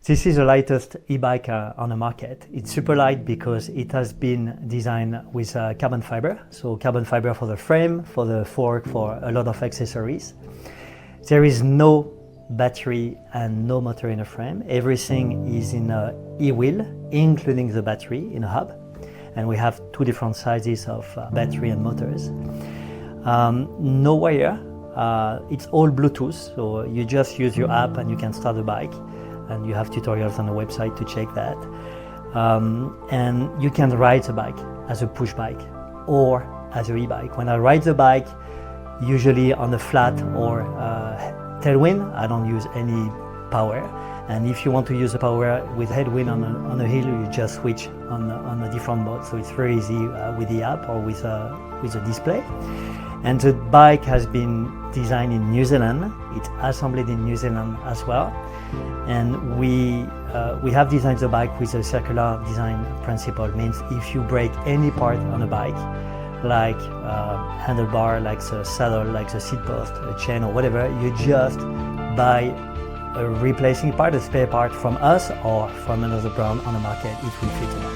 This is the lightest e-bike on the market. It's super light because it has been designed with carbon fiber. So carbon fiber for the frame, for the fork, for a lot of accessories. There is no battery and no motor in the frame. Everything is in a e-wheel, including the battery in a hub. And we have two different sizes of battery and motors. No wire. It's all Bluetooth. So you just use your app and you can start the bike. And you have tutorials on the website to check that. And you can ride the bike as a push bike or as an e-bike. When I ride the bike, usually on a flat or tailwind, I don't use any power. And if you want to use the power with headwind on a hill, you just switch on a different mode. So it's very easy with the app or with a display. And the bike has been designed in New Zealand. It's assembled in New Zealand as well. And we have designed the bike with a circular design principle. It means if you break any part on a bike, like handlebar, like the saddle, like the seat post, a chain or whatever, you just buy a replacing part, a spare part from us or from another brand on the market. It will fit enough.